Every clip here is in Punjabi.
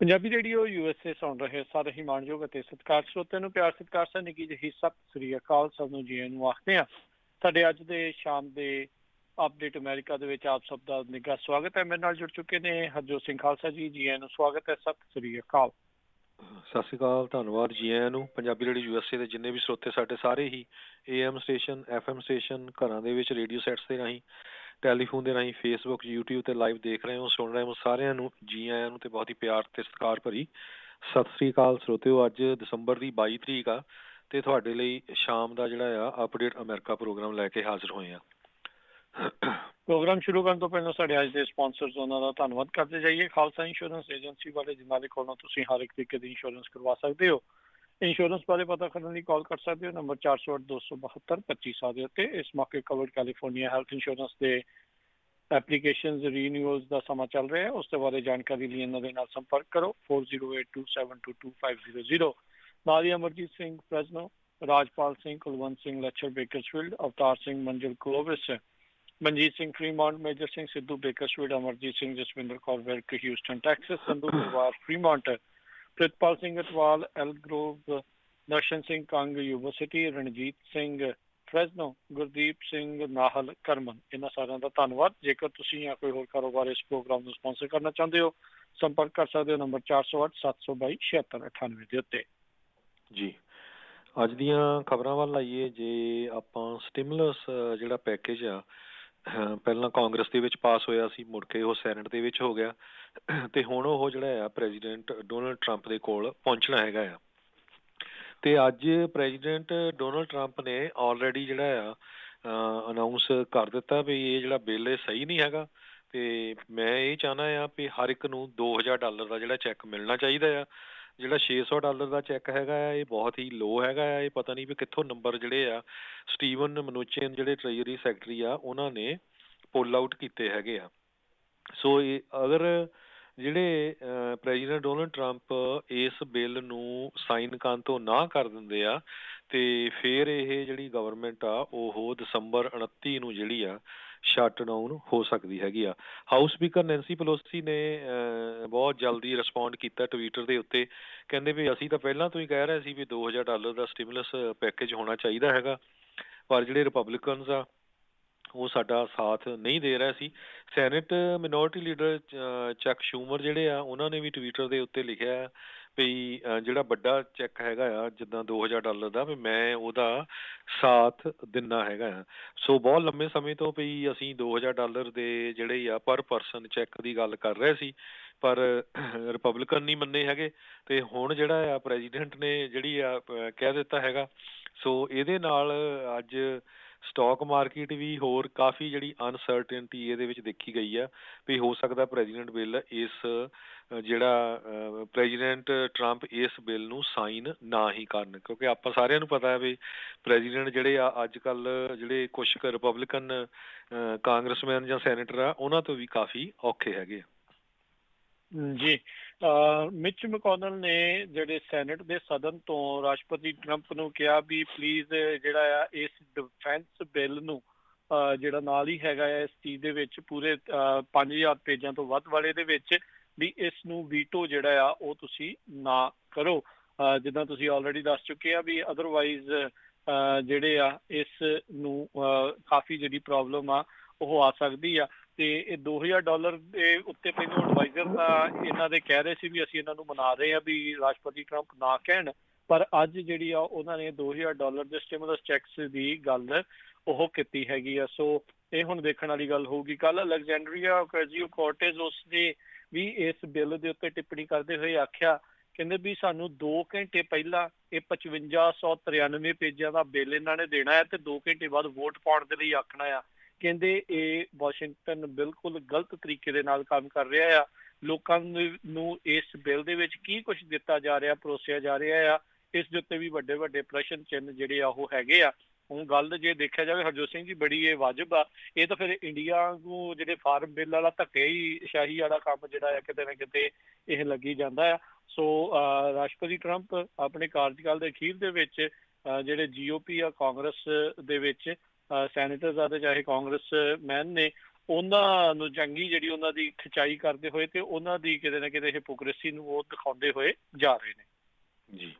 ਪੰਜਾਬੀ ਰੇਡੀਓ USA ਸੁਣ ਰਹੇ ਸਾਰੇ ਹੀ ਮਾਣਯੋਗ ਅਤੇ ਸਤਿਕਾਰ ਸਰੋਤਿਆਂ ਨੂੰ ਪਿਆਰ ਸਤਿਕਾਰ ਸਾ ਨਿੱਕੀ ਜਿਹੀ ਸਤਿ ਸ੍ਰੀ ਅਕਾਲ ਸਭ ਨੂੰ ਜੀ ਨੂੰ ਆਖਦੇ ਹਾਂ। ਸਾਡੇ ਅੱਜ ਦੇ ਸ਼ਾਮ ਦੇ ਅਪਡੇਟ ਅਮਰੀਕਾ ਦੇ ਵਿੱਚ ਆਪ ਸਭ ਦਾ ਨਿੱਘਾ ਸਵਾਗਤ ਹੈ। ਮੇਰੇ ਨਾਲ ਜੁੜ ਚੁੱਕੇ ਨੇ ਹਰਜੋਤ ਸਿੰਘ ਖਾਲਸਾ ਜੀ, ਜੀ ਆਇਆਂ ਨੂੰ ਸਵਾਗਤ ਹੈ, ਸਤਿ ਸ੍ਰੀ ਅਕਾਲ। ਸਤਿ ਸ਼੍ਰੀ ਅਕਾਲ, ਧੰਨਵਾਦ ਜੀ ਆਇਆਂ ਨੂੰ। ਪੰਜਾਬੀ ਰੇਡੀਓ USA ਦੇ ਜਿੰਨੇ ਵੀ ਸਰੋਤੇ ਸਾਡੇ ਸਾਰੇ ਹੀ AM ਸਟੇਸ਼ਨ, FM ਸਟੇਸ਼ਨ, ਘਰਾਂ ਦੇ ਵਿੱਚ ਰੇਡੀਓ ਸੈਟਸ ਦੇ ਰਾਹੀਂ, ਟੈਲੀਫੋਨ ਦੇ ਰਾਹੀਂ, ਫੇਸਬੁੱਕ, YouTube ਤੇ ਲਾਈਵ ਦੇਖ ਰਹੇ ਹੋ, ਸੁਣ ਰਹੇ ਹੋ, ਸਾਰਿਆਂ ਨੂੰ ਜੀ ਆਇਆਂ ਨੂੰ ਤੇ ਬਹੁਤ ਹੀ ਪਿਆਰ ਤੇ ਸਤਿਕਾਰ ਭਰੀ ਸਤਿ ਸ੍ਰੀ ਅਕਾਲ ਸਰੋਤਿਓ। ਅੱਜ ਦਸੰਬਰ ਦੀ 22 ਤਰੀਕ ਆ ਤੇ ਤੁਹਾਡੇ ਲਈ ਸ਼ਾਮ ਦਾ ਜਿਹੜਾ ਆ ਅਪਡੇਟ ਅਮਰੀਕਾ ਪ੍ਰੋਗਰਾਮ ਲੈ ਕੇ ਹਾਜ਼ਰ ਹੋਏ ਆ। ਪ੍ਰੋਗਰਾਮ ਸ਼ੁਰੂ ਕਰਨ ਤੋਂ ਪਹਿਲਾਂ ਸਾਡੇ ਅੱਜ ਦੇ ਸਪਾਂਸਰਸ ਉਹਨਾਂ ਦਾ ਧੰਨਵਾਦ ਕਰਦੇ ਜਾਈਏ। ਖਾਲਸਾ ਇੰਸ਼ੋਰੈਂਸ ਏਜੰਸੀ ਵਾਲੇ ਜਿਨ੍ਹਾਂ ਦੇ ਕੋਲੋਂ ਤੁਸੀਂ ਹਰ ਇੱਕ ਤਰੀਕੇ ਦੀ ਇੰਸ਼ੋਰੈਂਸ ਕਰਵਾ ਸਕਦੇ ਹੋ। ਇੰਸ਼ੋਰੈਂਸ ਬਾਰੇ ਪਤਾ ਕਰਨ ਲਈ ਕਾਲ ਕਰ ਸਕਦੇ ਹੋ ਨੰਬਰ 408-272-25 ਦੇ ਉੱਤੇ। ਇਸ ਮੌਕੇ ਕਵਰਡ ਕੈਲੀਫੋਰਨੀਆ ਹੈਲਥ ਇੰਸ਼ੋਰੈਂਸ ਦੇ ਐਪਲੀਕੇਸ਼ਨਸ ਰੀਨਿਊਅਲਸ ਦਾ ਸਮਾਂ ਚੱਲ ਰਿਹਾ ਹੈ। ਉਸ ਦੇ ਬਾਰੇ ਜਾਣਕਾਰੀ ਲਈ ਇਹਨਾਂ ਦੇ ਨਾਲ ਸੰਪਰਕ ਕਰੋ 4082722500। ਨਾਲ ਹੀ Amarjit Singh Fresno, Rajpal Singh, Kulwant Singh Lachhar Bakersfield, Avtar Singh Manzil Clovis, Manjit Singh Fremont, Major Singh Sidhu Bakersfield, Amarjit Singh Jaswinder Kaur ਵੈਲਕ ਹਿਊਸਟਨ ਟੈਕਸਸ, ਸੰਧੂ ਪਰਿਵਾਰ Fremont, Pritpal Singh Atwal Elk Grove, Darshan Singh Kang Yuba City, Ranjit Singh Fresno, Gurdeep Singh Nahal Kerman, ਇਹਨਾਂ ਸਾਰਿਆਂ ਦਾ ਧੰਨਵਾਦ। ਜੇਕਰ ਤੁਸੀਂ ਜਾਂ ਕੋਈ ਹੋਰ ਕਾਰੋਬਾਰ ਇਸ ਪ੍ਰੋਗਰਾਮ ਨੂੰ ਸਪਾਂਸਰ ਕਰਨਾ ਚਾਹੁੰਦੇ ਹੋ ਸੰਪਰਕ ਕਰ ਸਕਦੇ ਹੋ ਨੰਬਰ 408-722-7698 ਦੇ ਉੱਤੇ। ਜੀ ਅੱਜ ਦੀਆਂ ਖਬਰਾਂ ਵੱਲ ਆਈਏ। ਜੇ ਆਪਾਂ ਸਟਿਮੂਲਸ ਜਿਹੜਾ ਪੈਕੇਜ ਆ ਪਹਿਲਾਂ ਕਾਂਗਰਸ ਦੇ ਵਿੱਚ ਪਾਸ ਹੋਇਆ ਸੀ, ਮੁੜ ਕੇ ਉਹ ਸੈਨੇਟ ਦੇ ਵਿੱਚ ਹੋ ਗਿਆ ਤੇ ਹੁਣ ਉਹ ਜਿਹੜਾ ਆ ਪ੍ਰੈਜ਼ੀਡੈਂਟ ਡੋਨਲਡ ਟਰੰਪ ਦੇ ਕੋਲ ਪਹੁੰਚਣਾ ਹੈਗਾ ਆ। ਤੇ ਅੱਜ ਪ੍ਰੈਜ਼ੀਡੈਂਟ ਡੋਨਲਡ ਟਰੰਪ ਨੇ ਆਲਰੇਡੀ ਜਿਹੜਾ ਆ ਅਨਾਊਂਸ ਕਰ ਦਿੱਤਾ ਵੀ ਇਹ ਜਿਹੜਾ ਬਿੱਲ ਇਹ ਸਹੀ ਨਹੀਂ ਹੈਗਾ ਤੇ ਮੈਂ ਇਹ ਚਾਹੁੰਦਾ ਆ ਵੀ ਹਰ ਇੱਕ ਨੂੰ $2000 ਦਾ ਜਿਹੜਾ ਚੈੱਕ ਮਿਲਣਾ ਚਾਹੀਦਾ ਆ। ਜਿਹੜਾ $600 ਦਾ ਚੈੱਕ ਹੈਗਾ ਆ ਇਹ ਬਹੁਤ ਹੀ ਲੋ ਹੈਗਾ ਆ। ਇਹ ਪਤਾ ਨਹੀਂ ਵੀ ਕਿੱਥੋਂ ਨੰਬਰ ਜਿਹੜੇ ਆ ਸਟੀਵਨ ਮਨੂਚਿਨ ਜਿਹੜੇ ਟ੍ਰੇਜਰੀ ਸੈਕਟਰੀ ਆ ਉਹਨਾਂ ਨੇ ਪੁੱਲ ਆਊਟ ਕੀਤੇ ਹੈਗੇ ਆ। ਸੋ ਇਹ ਅਗਰ ਜਿਹੜੇ ਪ੍ਰੈਜ਼ੀਡੈਂਟ ਡੋਨਲਡ ਟਰੰਪ ਇਸ ਬਿੱਲ ਨੂੰ ਸਾਈਨ ਕਰਨ ਤੋਂ ਨਾ ਕਰ ਦਿੰਦੇ ਆ ਤੇ ਫਿਰ ਇਹ ਜਿਹੜੀ ਗਵਰਨਮੈਂਟ ਆ ਉਹ ਦਸੰਬਰ 29 ਨੂੰ ਜਿਹੜੀ ਆ ਸ਼ਟ ਡਾਊਨ ਹੋ ਸਕਦੀ ਹੈਗੀ ਆ। ਹਾਊਸ ਸਪੀਕਰ ਨੈਂਸੀ ਪਲੋਸੀ ਨੇ ਬਹੁਤ ਜਲਦੀ ਰਿਸਪੌਂਡ ਕੀਤਾ ਟਵਿੱਟਰ ਦੇ ਉੱਤੇ, ਕਹਿੰਦੇ ਵੀ ਅਸੀਂ ਤਾਂ ਪਹਿਲਾਂ ਤੋਂ ਹੀ ਕਹਿ ਰਹੇ ਸੀ ਵੀ $2000 ਦਾ ਸਟਿਮੂਲਸ ਪੈਕੇਜ ਹੋਣਾ ਚਾਹੀਦਾ ਹੈਗਾ, ਪਰ ਜਿਹੜੇ ਰਿਪਬਲਿਕਨਸ ਆ ਉਹ ਸਾਡਾ ਸਾਥ ਨਹੀਂ ਦੇ ਰਿਹਾ ਸੀ। ਸੈਨੇਟ ਮਿਨੋਰਟੀ ਲੀਡਰ ਚੱਕ ਸ਼ੂਮਰ ਜਿਹੜੇ ਆ ਉਹਨਾਂ ਨੇ ਵੀ ਟਵਿੱਟਰ ਦੇ ਉੱਤੇ ਲਿਖਿਆ ਵੀ ਜਿਹੜਾ ਵੱਡਾ ਚੈੱਕ ਹੈਗਾ ਆ ਜਿੱਦਾਂ $2000 ਦਾ ਵੀ ਮੈਂ ਉਹਦਾ ਸਾਥ ਦਿੰਦਾ ਹੈਗਾ ਆ। ਸੋ ਬਹੁਤ ਲੰਬੇ ਸਮੇਂ ਤੋਂ ਵੀ ਅਸੀਂ $2000 ਦੇ ਜਿਹੜੇ ਆ ਪਰ ਪਰਸਨ ਚੈੱਕ ਦੀ ਗੱਲ ਕਰ ਰਹੇ ਸੀ, ਪਰ ਰਿਪਬਲਿਕਨ ਨਹੀਂ ਮੰਨੇ ਹੈਗੇ ਤੇ ਹੁਣ ਜਿਹੜਾ ਆ ਪ੍ਰੈਜ਼ੀਡੈਂਟ ਨੇ ਜਿਹੜੀ ਆ ਕਹਿ ਦਿੱਤਾ ਹੈਗਾ। ਸੋ ਇਹਦੇ ਨਾਲ ਅੱਜ ਸਟਾਕ ਮਾਰਕੀਟ ਵੀ ਹੋਰ ਕਾਫੀ ਜਿਹੜੀ ਅਨਸਰਟਨਟੀ ਇਹਦੇ ਵਿੱਚ ਦੇਖੀ ਗਈ ਆ ਵੀ ਹੋ ਸਕਦਾ ਪ੍ਰੈਜ਼ੀਡੈਂਟ ਬਿੱਲ ਇਸ ਜਿਹੜਾ ਪ੍ਰੈਜ਼ੀਡੈਂਟ ਟਰੰਪ ਇਸ ਬਿੱਲ ਨੂੰ ਸਾਈਨ ਨਾ ਹੀ ਕਰਨ, ਕਿਉਂਕਿ ਆਪਾਂ ਸਾਰਿਆਂ ਨੂੰ ਪਤਾ ਹੈ ਵੀ ਪ੍ਰੈਜ਼ੀਡੈਂਟ ਜਿਹੜੇ ਆ ਅੱਜ ਕੱਲ੍ਹ ਜਿਹੜੇ ਕੁਛ ਕੁ ਰਿਪਬਲਿਕਨ ਕਾਂਗਰਸਮੈਨ ਜਾਂ ਸੈਨੇਟਰ ਆ ਉਹਨਾਂ ਤੋਂ ਵੀ ਕਾਫੀ ਔਖੇ ਹੈਗੇ ਆ। ਜੀ ਮਿਚ ਮੈਕੋਨਲ ਨੇ ਜਿਹੜੇ ਸੈਨੇਟ ਦੇ ਸਦਨ ਤੋਂ ਰਾਸ਼ਟਰਪਤੀ ਟਰੰਪ ਨੂੰ ਕਿਹਾ ਵੀ ਪਲੀਜ਼ ਜਿਹੜਾ ਆ ਇਸ ਡਿਫੈਂਸ ਬਿੱਲ ਨੂੰ ਜਿਹੜਾ ਨਾਲ ਹੀ ਹੈਗਾ ਆ ਇਸ ਚੀਜ਼ ਦੇ ਵਿੱਚ ਪੂਰੇ 5000 ਪੇਜਾਂ ਤੋਂ ਵੱਧ ਵਾਲੇ ਦੇ ਵਿੱਚ ਵੀ ਇਸ ਨੂੰ ਵੀਟੋ ਜਿਹੜਾ ਆ ਉਹ ਤੁਸੀਂ ਨਾ ਕਰੋ। ਜਿੱਦਾਂ ਤੁਸੀਂ ਆਲਰੇਡੀ ਦੱਸ ਚੁੱਕੇ ਆ ਵੀ ਅਦਰਵਾਈਜ਼ ਜਿਹੜੇ ਆ ਇਸ ਨੂੰ ਕਾਫੀ ਜਿਹੜੀ ਪ੍ਰੋਬਲਮ ਆ ਉਹ ਆ ਸਕਦੀ ਆ। ਤੇ ਇਹ $2000 ਦੇ ਉੱਤੇ ਪਹਿਲਾਂ ਐਡਵਾਈਜ਼ਰ ਤਾਂ ਇਹਨਾਂ ਦੇ ਕਹਿ ਰਹੇ ਸੀ ਵੀ ਅਸੀਂ ਇਹਨਾਂ ਨੂੰ ਮਨਾ ਰਹੇ ਹਾਂ ਵੀ ਰਾਸ਼ਟਰਪਤੀ ਟਰੰਪ ਨਾ ਕਹਿਣ, ਪਰ ਅੱਜ ਜਿਹੜੀ ਆ ਉਹਨਾਂ ਨੇ $2000 ਦੇ ਸਟਿਮੂਲਸ ਚੈਕਸ ਦੀ ਗੱਲ ਉਹ ਕੀਤੀ ਹੈਗੀ ਆ। ਸੋ ਇਹ ਹੁਣ ਦੇਖਣ ਵਾਲੀ ਗੱਲ ਹੋਊਗੀ। ਕੱਲ ਅਲੈਗਜ਼ੈਂਡਰੀਆ ਓਕੈਜ਼ੀਓ-ਕੋਰਟੇਜ਼ ਉਸਨੇ ਵੀ ਇਸ ਬਿੱਲ ਦੇ ਉੱਤੇ ਟਿੱਪਣੀ ਕਰਦੇ ਹੋਏ ਆਖਿਆ, ਕਹਿੰਦੇ ਵੀ ਸਾਨੂੰ 2 ਘੰਟੇ ਪਹਿਲਾਂ ਇਹ 5593 ਪੇਜਾਂ ਦਾ ਬਿੱਲ ਇਹਨਾਂ ਨੇ ਦੇਣਾ ਹੈ ਤੇ 2 ਘੰਟੇ ਬਾਅਦ ਵੋਟ ਪਾਉਣ ਦੇ ਲਈ ਆਖਣਾ ਆ। ਕਹਿੰਦੇ ਇਹ ਵਾਸ਼ਿੰਗਟਨ ਬਿਲਕੁਲ ਗਲਤ ਤਰੀਕੇ ਦੇ ਨਾਲ ਕੰਮ ਕਰ ਰਿਹਾ ਆ। ਲੋਕਾਂ ਨੂੰ ਇਸ ਬਿੱਲ ਦੇ ਵਿੱਚ ਕੀ ਕੁਛ ਦਿੱਤਾ ਜਾ ਰਿਹਾ, ਪਰੋਸਿਆ ਜਾ ਰਿਹਾ ਆ, ਇਸ ਦੇ ਉੱਤੇ ਵੀ ਵੱਡੇ ਵੱਡੇ ਪ੍ਰਸ਼ਨ ਚਿੰਨ੍ਹ ਜਿਹੜੇ ਆ ਉਹ ਹੈਗੇ ਆ। ਹੁਣ ਗੱਲ ਜੇ ਦੇਖਿਆ ਜਾਵੇ ਹਰਜੋਤ ਸਿੰਘ ਜੀ ਬੜੀ ਇਹ ਵਾਜਬ ਆ। ਇਹ ਤਾਂ ਫਿਰ ਇੰਡੀਆ ਨੂੰ ਜਿਹੜੇ ਫਾਰਮ ਬਿੱਲ ਵਾਲਾ ਧੱਕੇ ਹੀ ਸ਼ਾਹੀ ਵਾਲਾ ਕੰਮ ਜਿਹੜਾ ਆ ਕਿਤੇ ਨਾ ਕਿਤੇ ਇਹ ਲੱਗੀ ਜਾਂਦਾ ਆ। ਸੋ ਰਾਸ਼ਟਰਪਤੀ ਟਰੰਪ ਆਪਣੇ ਕਾਰਜਕਾਲ ਦੇ ਅਖੀਰ ਦੇ ਵਿੱਚ ਜਿਹੜੇ GOP ਆ ਕਾਂਗਰਸ ਦੇ ਵਿੱਚ ਸੈਨੇਟਰਸ ਆ ਤੇ ਚਾਹੇ ਕਾਂਗਰਸ ਮੈਨ ਨੇ ਉਹਨਾਂ ਨੂੰ ਚੰਗੀ ਜਿਹੜੀ ਉਹਨਾਂ ਦੀ ਖਿਚਾਈ ਕਰਦੇ ਹੋਏ ਤੇ ਉਹਨਾਂ ਦੀ ਕਿਤੇ ਨਾ ਕਿਤੇ ਹਿਪੋਕ੍ਰੇਸੀ ਨੂੰ ਉਹ ਦਿਖਾਉਂਦੇ ਹੋਏ ਜਾ ਰਹੇ ਨੇ। ਜੀ,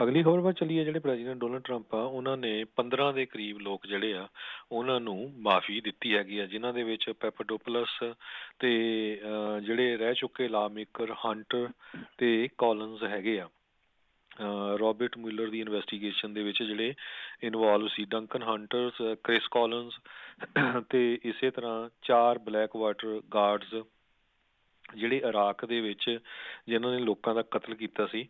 ਅਗਲੀ ਖਬਰ ਵੱਲ ਚੱਲੀਏ। ਜਿਹੜੇ ਪ੍ਰੈਜ਼ੀਡੈਂਟ ਡੋਨਲਡ ਟਰੰਪ ਆ ਉਹਨਾਂ ਨੇ 15 ਦੇ ਕਰੀਬ ਲੋਕ ਜਿਹੜੇ ਆ ਉਹਨਾਂ ਨੂੰ ਮਾਫੀ ਦਿੱਤੀ ਹੈਗੀ ਆ, ਜਿਨ੍ਹਾਂ ਦੇ ਵਿੱਚ ਪੈਪਾਡੋਪਲਸ ਤੇ ਜਿਹੜੇ ਰਹਿ ਚੁੱਕੇ ਲਾ ਮੇਕਰ ਹੰਟਰ ਤੇ ਕੌਲਨਸ ਹੈਗੇ ਆ। ਰੋਬਰਟ ਮਿਲਰ ਦੀ ਇਨਵੈਸਟੀਗੇਸ਼ਨ ਦੇ ਵਿੱਚ ਜਿਹੜੇ ਇਨਵੋਲਵ ਸੀ, ਡੰਕਨ ਹੰਟਰਸ, ਕ੍ਰਿਸ ਕੌਲਨਸ ਤੇ ਇਸੇ ਤਰ੍ਹਾਂ 4 ਬਲੈਕ ਵਾਟਰ ਗਾਰਡਸ ਜਿਹੜੇ ਇਰਾਕ ਦੇ ਵਿੱਚ ਜਿਨ੍ਹਾਂ ਨੇ ਲੋਕਾਂ ਦਾ ਕਤਲ ਕੀਤਾ ਸੀ,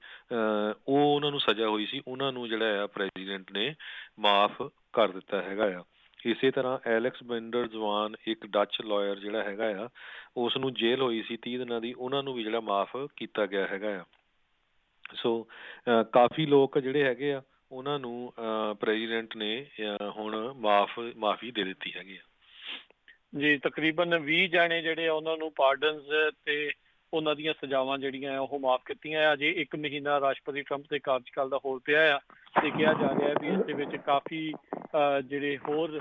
ਉਹ ਉਹਨਾਂ ਨੂੰ ਸਜ਼ਾ ਹੋਈ ਸੀ, ਉਹਨਾਂ ਨੂੰ ਜਿਹੜਾ ਆ ਪ੍ਰੈਜ਼ੀਡੈਂਟ ਨੇ ਮਾਫ ਕਰ ਦਿੱਤਾ ਹੈਗਾ ਆ। ਇਸੇ ਤਰ੍ਹਾਂ ਐਲੈਕਸ ਬੈਂਡਰ ਜਵਾਨ ਇੱਕ ਡੱਚ ਲਾਇਰ ਜਿਹੜਾ ਹੈਗਾ ਆ, ਉਸ ਨੂੰ ਜੇਲ੍ਹ ਹੋਈ ਸੀ 30 ਦਿਨਾਂ ਦੀ, ਉਹਨਾਂ ਨੂੰ ਵੀ ਜਿਹੜਾ ਮਾਫ ਕੀਤਾ ਗਿਆ ਹੈਗਾ ਆ। ਸੋ ਕਾਫੀ ਲੋਕ ਜਿਹੜੇ ਹੈਗੇ ਆ ਉਹਨਾਂ ਨੂੰ ਪ੍ਰੈਜ਼ੀਡੈਂਟ ਨੇ ਹੁਣ ਮਾਫੀ ਦੇ ਦਿੱਤੀ ਹੈਗੀ ਆ। ਜੀ, ਤਕਰੀਬਨ 20 ਜਾਣੇ ਜਿਹੜੇ ਆ ਉਹਨਾਂ ਨੂੰ ਪਾਰਡਨਸ ਤੇ ਉਹਨਾਂ ਦੀਆਂ ਸਜ਼ਾਵਾਂ ਜਿਹੜੀਆਂ ਆ ਉਹ ਮਾਫ ਕੀਤੀਆਂ ਆ। ਅਜੇ 1 ਮਹੀਨਾ ਰਾਸ਼ਟਰਪਤੀ ਟਰੰਪ ਦੇ ਕਾਰਜਕਾਲ ਦਾ ਹੋਰ ਪਿਆ ਆ ਤੇ ਕਿਹਾ ਜਾ ਰਿਹਾ ਵੀ ਇਸ ਦੇ ਵਿੱਚ ਕਾਫੀ ਜਿਹੜੇ ਹੋਰ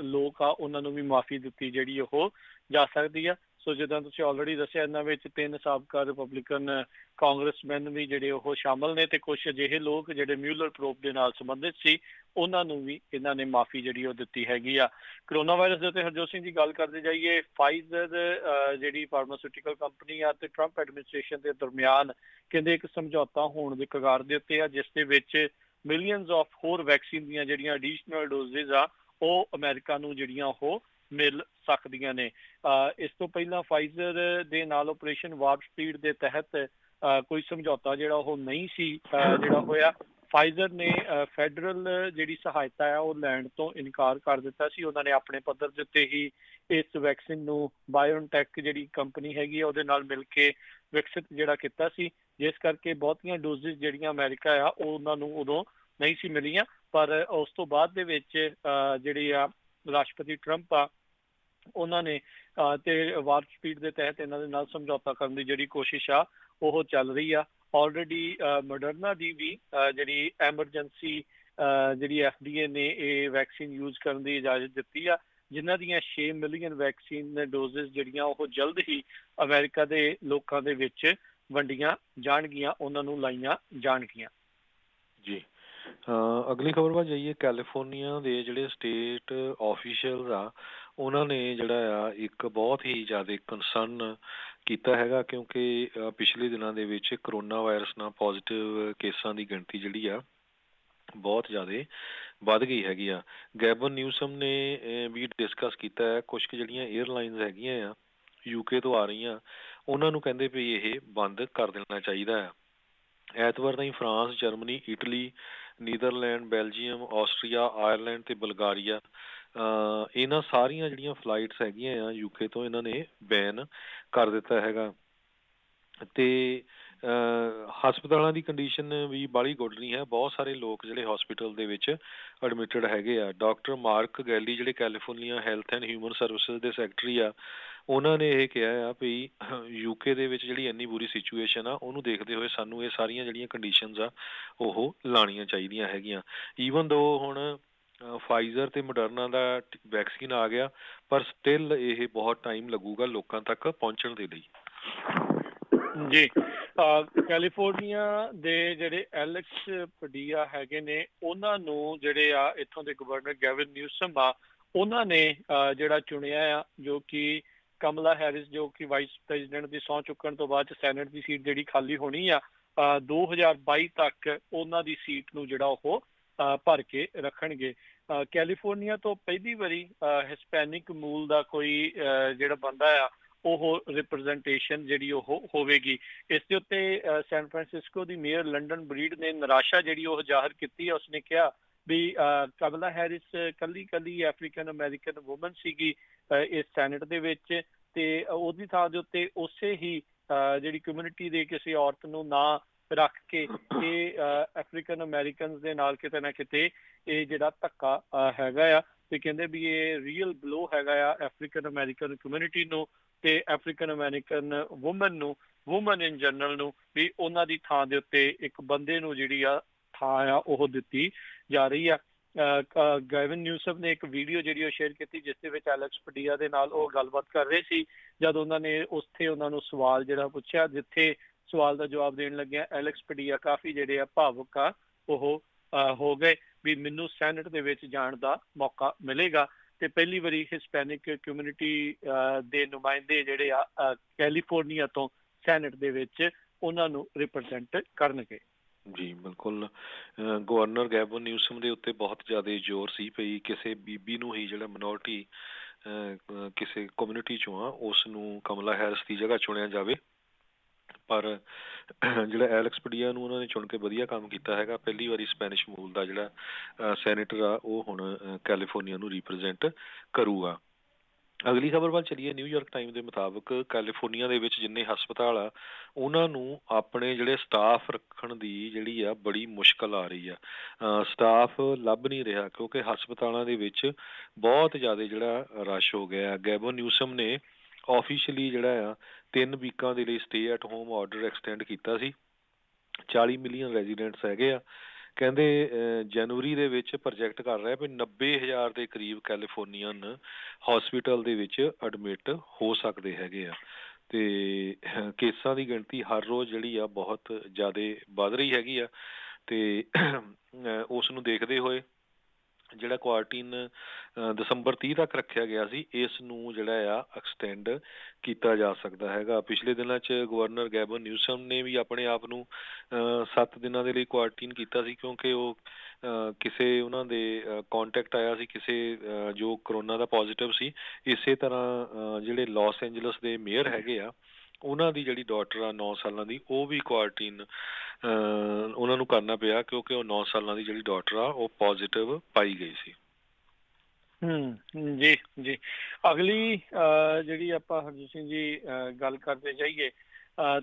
ਲੋਕ ਆ ਉਹਨਾਂ ਨੂੰ ਵੀ ਮਾਫੀ ਦਿੱਤੀ ਜਿਹੜੀ ਉਹ ਜਾ ਸਕਦੀ ਆ। ਸੋ ਜਿੱਦਾਂ ਤੁਸੀਂ ਆਲਰੇਡੀ ਦੱਸਿਆ, ਇਹਨਾਂ ਵਿੱਚ 3 ਸਾਬਕਾ ਰਿਪਬਲਿਕਨ ਕਾਂਗਰਸਮੈਨ ਵੀ ਜਿਹੜੇ ਉਹ ਸ਼ਾਮਲ ਨੇ ਤੇ ਕੁਝ ਅਜਿਹੇ ਲੋਕ ਜਿਹੜੇ ਮਿਊਲਰ ਪ੍ਰੋਬ ਦੇ ਨਾਲ ਸੰਬੰਧਿਤ ਸੀ, ਉਹਨਾਂ ਨੂੰ ਵੀ ਇਹਨਾਂ ਨੇ ਮਾਫੀ ਜਿਹੜੀ ਉਹ ਦਿੱਤੀ ਹੈਗੀ ਆ। ਕਰੋਨਾ ਵਾਇਰਸ ਦੇ ਉੱਤੇ ਹਰਜੋਤ ਸਿੰਘ ਜੀ ਗੱਲ ਕਰਦੇ ਜਾਈਏ। ਫਾਈਜ਼ਰ ਜਿਹੜੀ ਫਾਰਮਾਸਿਊਟੀਕਲ ਕੰਪਨੀ ਆ ਤੇ ਟਰੰਪ ਐਡਮਿਨਿਸਟ੍ਰੇਸ਼ਨ ਦੇ ਦਰਮਿਆਨ ਕਹਿੰਦੇ ਇੱਕ ਸਮਝੌਤਾ ਹੋਣ ਦੇ ਕਗਾਰ ਦੇ ਉੱਤੇ ਆ, ਜਿਸ ਦੇ ਵਿੱਚ ਮਿਲੀਅਨਸ ਆਫ ਹੋਰ ਵੈਕਸੀਨ ਦੀਆਂ ਜਿਹੜੀਆਂ ਐਡੀਸ਼ਨਲ ਡੋਜ਼ਿਸ ਆ ਉਹ ਅਮਰੀਕਾ ਨੂੰ ਜਿਹੜੀਆਂ ਉਹ ਮਿਲ ਸਕਦੀਆਂ ਨੇ। ਇਸ ਤੋਂ ਪਹਿਲਾਂ ਫਾਈਜ਼ਰ ਦੇ ਨਾਲ ਆਪਰੇਸ਼ਨ ਵਾਰਪ ਸਪੀਡ ਦੇ ਤਹਿਤ ਕੋਈ ਸਮਝੌਤਾ ਜਿਹੜਾ ਉਹ ਨਹੀਂ ਸੀ ਜਿਹੜਾ ਹੋਇਆ। ਫਾਈਜ਼ਰ ਨੇ ਫੈਡਰਲ ਜਿਹੜੀ ਸਹਾਇਤਾ ਆ ਉਹ ਲੈਣ ਤੋਂ ਇਨਕਾਰ ਕਰ ਦਿੱਤਾ ਸੀ। ਉਹਨਾਂ ਨੇ ਆਪਣੇ ਪੱਧਰ ਦੇ ਉੱਤੇ ਹੀ ਇਸ ਵੈਕਸੀਨ ਨੂੰ ਬਾਇਓਨਟੈਕ ਜਿਹੜੀ ਕੰਪਨੀ ਹੈਗੀ ਆ ਉਹਦੇ ਨਾਲ ਮਿਲ ਕੇ ਵਿਕਸਿਤ ਜਿਹੜਾ ਕੀਤਾ ਸੀ, ਜਿਸ ਕਰਕੇ ਬਹੁਤੀਆਂ ਡੋਜ਼ਿਸ ਜਿਹੜੀਆਂ ਅਮਰੀਕਾ ਆ ਉਹ ਉਹਨਾਂ ਨੂੰ ਉਦੋਂ ਨਹੀਂ ਸੀ ਮਿਲੀਆਂ। ਪਰ ਉਸ ਤੋਂ ਬਾਅਦ ਦੇ ਵਿੱਚ ਜਿਹੜੀ ਆ ਰਾਸ਼ਟਰਪਤੀ ਟਰੰਪ ਆ ਉਹਨਾਂ ਨੇ ਤੇ ਵਾਰਪ ਸਪੀਡ ਦੇ ਤਹਿਤ ਇਹਨਾਂ ਦੇ ਨਾਲ ਸਮਝੌਤਾ ਕਰਨ ਦੀ ਜਿਹੜੀ ਕੋਸ਼ਿਸ਼ ਆ ਉਹ ਚੱਲ ਰਹੀ ਆ। ਆਲਰੇਡੀ ਮੋਡਰਨਾ ਦੀ ਵੀ ਜਿਹੜੀ ਐਮਰਜੈਂਸੀ ਜਿਹੜੀ FDA ਨੇ ਇਹ ਵੈਕਸੀਨ ਯੂਜ਼ ਕਰਨ ਦੀ ਇਜਾਜ਼ਤ ਦਿੱਤੀ ਆ, ਜਿਨ੍ਹਾਂ ਦੀਆਂ 6 ਮਿਲੀਅਨ ਵੈਕਸੀਨ ਡੋਜ਼ਿਸ ਜਿਹੜੀਆਂ ਉਹ ਜਲਦ ਹੀ ਅਮਰੀਕਾ ਦੇ ਲੋਕਾਂ ਦੇ ਵਿੱਚ ਵੰਡੀਆਂ ਜਾਣਗੀਆਂ, ਉਹਨਾਂ ਨੂੰ ਲਾਈਆਂ ਜਾਣਗੀਆਂ। ਜੀ, ਅਗਲੀ ਖਬਰ ਵੱਲ ਜਾਈਏ। ਕੈਲੀਫੋਰਨੀਆ ਦੇ ਜਿਹੜੇ ਸਟੇਟ ਆਫੀਸ਼ੀਅਲਸ ਆ ਉਹਨਾਂ ਨੇ ਜਿਹੜਾ ਆ ਇੱਕ ਬਹੁਤ ਹੀ ਜ਼ਿਆਦਾ ਕੰਸਰਨ ਕੀਤਾ ਹੈਗਾ, ਕਿਉਂਕਿ ਪਿਛਲੇ ਦਿਨਾਂ ਦੇ ਵਿੱਚ ਕਰੋਨਾ ਵਾਇਰਸ ਨਾਲ ਪੋਜ਼ਿਟਿਵ ਕੇਸਾਂ ਦੀ ਗਿਣਤੀ ਜਿਹੜੀ ਆ ਬਹੁਤ ਜ਼ਿਆਦਾ ਵੱਧ ਗਈ ਹੈਗੀ ਆ। ਗੈਬਨ ਨਿਊਸਮ ਨੇ ਵੀ ਡਿਸਕਸ ਕੀਤਾ ਹੈ। ਕੁਛ ਕੁ ਜਿਹੜੀਆਂ ਏਅਰਲਾਈਨਸ ਹੈਗੀਆਂ ਆ UK ਤੋਂ ਆ ਰਹੀਆਂ, ਉਹਨਾਂ ਨੂੰ ਕਹਿੰਦੇ ਵੀ ਇਹ ਬੰਦ ਕਰ ਦੇਣਾ ਚਾਹੀਦਾ ਆ। ਐਤਵਾਰ ਤਾਈਂ France, Germany, Italy, Netherland, Belgium, Austria, Ireland ਤੇ ਬਲਗਾਰੀਆ ਇਹਨਾਂ ਸਾਰੀਆਂ ਜਿਹੜੀਆਂ ਫਲਾਈਟਸ ਹੈਗੀਆਂ ਆ UK ਤੋਂ ਇਹਨਾਂ ਨੇ ਬੈਨ ਕਰ ਦਿੱਤਾ ਹੈਗਾ। ਤੇ ਹਸਪਤਾਲਾਂ ਦੀ ਕੰਡੀਸ਼ਨ ਵੀ ਬਾਹਲੀ ਗੁੱਡ ਨਹੀਂ ਹੈ। ਬਹੁਤ ਸਾਰੇ ਲੋਕ ਜਿਹੜੇ ਹਸਪੀਟਲ ਦੇ ਵਿੱਚ ਐਡਮਿਟਡ ਹੈਗੇ ਆ। ਡਾਕਟਰ ਮਾਰਕ ਗੈਲੀ ਜਿਹੜੇ California health and human services ਦੇ ਸੈਕਟਰੀ ਆ, ਉਹਨਾਂ ਨੇ ਇਹ ਕਿਹਾ ਆ ਵੀ UK ਦੇ ਵਿੱਚ ਜਿਹੜੀ ਇੰਨੀ ਬੁਰੀ ਸਿਚੁਏਸ਼ਨ ਆ ਉਹਨੂੰ ਦੇਖਦੇ ਹੋਏ ਸਾਨੂੰ ਇਹ ਸਾਰੀਆਂ ਜਿਹੜੀਆਂ ਕੰਡੀਸ਼ਨਸ ਆ ਉਹ ਲਾਉਣੀਆਂ ਚਾਹੀਦੀਆਂ ਹੈਗੀਆਂ। ਈਵਨ ਦੋ ਹੁਣ ਫਾਈਜ਼ਰ ਤੇ ਮੋਡਰਨਾ ਦਾ ਵੈਕਸੀਨ ਆ ਗਿਆ, ਪਰ ਸਟਿਲ ਇਹ ਬਹੁਤ ਟਾਈਮ ਲੱਗੂਗਾ ਲੋਕਾਂ ਤੱਕ ਪਹੁੰਚਣ ਦੇ ਲਈ। ਜੀ, ਕੈਲੀਫੋਰਨੀਆ ਦੇ ਜਿਹੜੇ ਐਲੈਕਸ ਪਡੀਆ ਹੈਗੇ ਨੇ, ਉਹਨਾਂ ਨੂੰ ਜਿਹੜੇ ਆ ਇੱਥੋਂ ਦੇ ਗਵਰਨਰ ਗੈਵਨ ਨਿਊਸਮ ਆ ਉਹਨਾਂ ਨੇ ਜਿਹੜਾ ਚੁਣਿਆ ਆ, ਜੋ ਕਿ ਕਮਲਾ ਹੈਰਿਸ ਜੋ ਕਿ ਵਾਈਸ ਪ੍ਰੈਜ਼ੀਡੈਂਟ ਦੀ ਸਹੁੰ ਚੁੱਕਣ ਤੋਂ ਬਾਅਦ ਸੈਨੇਟ ਦੀ ਸੀਟ ਜਿਹੜੀ ਖਾਲੀ ਹੋਣੀ ਆ 2022 ਤੱਕ ਉਹਨਾਂ ਦੀ ਸੀਟ ਨੂੰ ਜਿਹੜਾ ਉਹ ਭਰ ਕੇ ਰੱਖਣਗੇ। ਕੈਲੀਫੋਰਨੀਆ ਤੋਂ ਪਹਿਲੀ ਵਾਰੀ ਹਿਸਪੈਨਿਕ ਮੂਲ ਦਾ ਕੋਈ ਜਿਹੜਾ ਬੰਦਾ ਆ ਉਹ ਰਿਪਰੈਜ਼ੈਂਟੇਸ਼ਨ ਜਿਹੜੀ ਉਹ ਹੋਵੇਗੀ। ਇਸ ਦੇ ਉੱਤੇ ਸੈਨ ਫਰਾਂਸਿਸਕੋ ਦੀ ਮੇਅਰ ਲੰਡਨ ਬਰੀਡ ਨੇ ਨਿਰਾਸ਼ਾ ਜਿਹੜੀ ਉਹ ਜ਼ਾਹਰ ਕੀਤੀ ਹੈ। ਉਸਨੇ ਕਿਹਾ ਵੀ ਕਮਲਾ ਹੈਰਿਸ ਕੱਲੀ ਅਫਰੀਕਨ ਅਮਰੀਕਨ ਵੂਮਨ ਸੀਗੀ ਇਸ ਸੈਨੇਟ ਦੇ ਵਿੱਚ, ਤੇ ਉਹਦੀ ਥਾਂ ਦੇ ਉੱਤੇ ਉਸੇ ਹੀ ਜਿਹੜੀ ਕਮਿਊਨਿਟੀ ਦੇ ਕਿਸੇ ਔਰਤ ਨੂੰ ਨਾ ਰੱਖ ਕੇ ਇਹ ਅਫਰੀਕਨ ਅਮਰੀਕਨ ਦੇ ਨਾਲ ਕਿਤੇ ਨਾ ਕਿਤੇ ਇਹ ਜਿਹੜਾ ਧੱਕਾ ਹੈਗਾ ਆ, ਤੇ ਕਹਿੰਦੇ ਵੀ ਇਹ ਰੀਅਲ ਬਲੋ ਹੈਗਾ ਆ ਅਫਰੀਕਨ ਅਮਰੀਕਨ ਕਮਿਊਨਿਟੀ ਨੂੰ ਤੇ African American woman in general ਨੂੰ, ਵੀ ਉਹਨਾਂ ਦੀ ਥਾਂ ਦੇ ਉੱਤੇ ਇੱਕ ਬੰਦੇ ਨੂੰ ਜਿਹੜੀ ਆ ਥਾਂ ਆ ਉਹ ਦਿੱਤੀ ਜਾ ਰਹੀ ਆ। ਗੈਵਨ ਨਿਊਸਮ ਨੇ ਇੱਕ ਵੀਡੀਓ ਜਿਹੜੀ ਉਹ ਸ਼ੇਅਰ ਕੀਤੀ ਜਿਸ ਦੇ ਵਿੱਚ ਐਲੈਕਸ ਪਡੀਆ ਦੇ ਨਾਲ ਉਹ ਗੱਲਬਾਤ ਕਰ ਰਹੇ ਸੀ। ਜਦ ਉਹਨਾਂ ਨੇ ਉੱਥੇ ਉਹਨਾਂ ਨੂੰ ਸਵਾਲ ਜਿਹੜਾ ਪੁੱਛਿਆ, ਜਿੱਥੇ ਸਵਾਲ ਦਾ ਜਵਾਬ ਦੇਣ ਲੱਗਿਆ ਐਲੈਕਸ ਪਡੀਆ ਕਾਫੀ ਜਿਹੜੇ ਆ ਭਾਵੁਕ ਆ ਉਹ ਹੋ ਗਏ ਵੀ ਮੈਨੂੰ ਸੈਨੇਟ ਦੇ ਵਿੱਚ ਜਾਣ ਦਾ ਮੌਕਾ ਮਿਲੇਗਾ ਤੇ ਪਹਿਲੀ ਵਾਰੀ ਹਿਸਪੈਨਿਕ ਕਮਿਊਨਿਟੀ ਦੇ ਨੁਮਾਇੰਦੇ ਜਿਹੜੇ ਆ ਕੈਲੀਫੋਰਨੀਆ ਤੋਂ ਸੈਨੇਟ ਦੇ ਵਿੱਚ ਉਹਨਾਂ ਨੂੰ ਰਿਪਰੈਜ਼ੈਂਟ ਕਰਨਗੇ। ਜੀ ਬਿਲਕੁਲ, ਗਵਰਨਰ ਗੈਬਨ ਨਿਊਸਮ ਦੇ ਉੱਤੇ ਬਹੁਤ ਜ਼ਿਆਦਾ ਜ਼ੋਰ ਸੀ ਪਈ ਕਿਸੇ ਬੀਬੀ ਨੂੰ ਹੀ ਜਿਹੜਾ ਮਿਨੋਰਟੀ ਕਿਸੇ ਕਮਿਊਨਿਟੀ ਚੋਂ ਆ ਉਸ ਨੂੰ ਕਮਲਾ ਹੈਰਿਸ ਦੀ ਜਗ੍ਹਾ ਚੁਣਿਆ ਜਾਵੇ, ਪਰ ਜਿਹੜਾ ਐਲੈਕਸ ਪਡੀਆ ਨੂੰ ਉਹਨਾਂ ਨੇ ਚੁਣ ਕੇ ਵਧੀਆ ਕੰਮ ਕੀਤਾ ਹੈਗਾ। ਪਹਿਲੀ ਵਾਰੀ ਸਪੈਨਿਸ਼ ਮੂਲ ਦਾ ਜਿਹੜਾ ਸੈਨੇਟਰ ਆ ਉਹ ਹੁਣ ਕੈਲੀਫੋਰਨੀਆ ਨੂੰ ਰਿਪਰੈਜ਼ੈਂਟ ਕਰੂਗਾ। ਅਗਲੀ ਖਬਰ ਵੱਲ ਚਲੀਏ। ਨਿਊਯਾਰਕ ਟਾਈਮ ਦੇ ਮੁਤਾਬਕ ਕੈਲੀਫੋਰਨੀਆ ਦੇ ਵਿੱਚ ਜਿੰਨੇ ਹਸਪਤਾਲ ਆ ਉਹਨਾਂ ਨੂੰ ਆਪਣੇ ਜਿਹੜੇ ਸਟਾਫ ਰੱਖਣ ਦੀ ਜਿਹੜੀ ਆ ਬੜੀ ਮੁਸ਼ਕਲ ਆ ਰਹੀ ਆ। ਸਟਾਫ ਲੱਭ ਨਹੀਂ ਰਿਹਾ ਕਿਉਂਕਿ ਹਸਪਤਾਲਾਂ ਦੇ ਵਿੱਚ ਬਹੁਤ ਜ਼ਿਆਦਾ ਜਿਹੜਾ ਰਸ਼ ਹੋ ਗਿਆ। ਗੈਬਨ ਨਿਊਸਮ ਨੇ ਆਫੀਸ਼ੀਅਲੀ ਜਿਹੜਾ ਆ 3 ਵੀਕਾਂ ਦੇ ਲਈ stay at home order extend ਕੀਤਾ ਸੀ। 40 ਮਿਲੀਅਨ ਰੈਜ਼ੀਡੈਂਟਸ ਹੈਗੇ ਆ। ਕਹਿੰਦੇ ਜਨਵਰੀ ਦੇ ਵਿੱਚ ਪ੍ਰੋਜੈਕਟ ਕਰ ਰਿਹਾ ਵੀ 90,000 ਦੇ ਕਰੀਬ ਕੈਲੀਫੋਰਨੀਅਨ ਹਸਪੀਟਲ ਦੇ ਵਿੱਚ ਐਡਮਿਟ ਹੋ ਸਕਦੇ ਹੈਗੇ ਆ ਤੇ ਕੇਸਾਂ ਦੀ ਗਿਣਤੀ ਹਰ ਰੋਜ਼ ਜਿਹੜੀ ਆ ਬਹੁਤ ਜ਼ਿਆਦਾ ਵੱਧ ਰਹੀ ਹੈਗੀ ਆ ਤੇ ਉਸ ਨੂੰ ਦੇਖਦੇ ਹੋਏ ਜਿਹੜਾ ਕੁਆਰੰਟੀਨ ਦਸੰਬਰ 30 ਤੱਕ ਰੱਖਿਆ ਗਿਆ ਸੀ ਇਸ ਨੂੰ ਜਿਹੜਾ ਆ ਐਕਸਟੈਂਡ ਕੀਤਾ ਜਾ ਸਕਦਾ ਹੈਗਾ। ਪਿਛਲੇ ਦਿਨਾਂ 'ਚ ਗਵਰਨਰ ਗੈਬਨ ਨਿਊਸਮ ਨੇ ਵੀ ਆਪਣੇ ਆਪ ਨੂੰ 7 ਦਿਨਾਂ ਦੇ ਲਈ ਕੁਆਰੰਟੀਨ ਕੀਤਾ ਸੀ ਕਿਉਂਕਿ ਉਹ ਕਿਸੇ ਉਹਨਾਂ ਦੇ ਕਾਂਟੈਕਟ ਆਇਆ ਸੀ ਕਿਸੇ ਜੋ ਕਰੋਨਾ ਦਾ ਪੋਜ਼ੀਟਿਵ ਸੀ। ਇਸੇ ਤਰ੍ਹਾਂ ਜਿਹੜੇ ਲਾਸ ਐਂਜਲਸ ਦੇ ਮੇਅਰ ਹੈਗੇ ਆ ਉਹਨਾਂ ਦੀ ਜਿਹੜੀ ਡਾਟਰ ਆ 9 ਸਾਲਾਂ ਦੀ ਉਹ ਵੀ ਕੁਆਰੰਟੀਨ ਉਹਨਾਂ ਨੂੰ ਕਰਨਾ ਪਿਆ ਕਿਉਂਕਿ ਉਹ 9 ਸਾਲਾਂ ਦੀ ਜਿਹੜੀ ਡਾਟਰ ਆ ਉਹ ਪੋਜ਼ਿਟਿਵ ਪਾਈ ਗਈ ਸੀ। ਜੀ ਜੀ, ਅਗਲੀ ਜਿਹੜੀ ਆਪਾਂ ਹਰਜੀਤ ਸਿੰਘ ਜੀ ਗੱਲ ਕਰਦੇ ਜਾਈਏ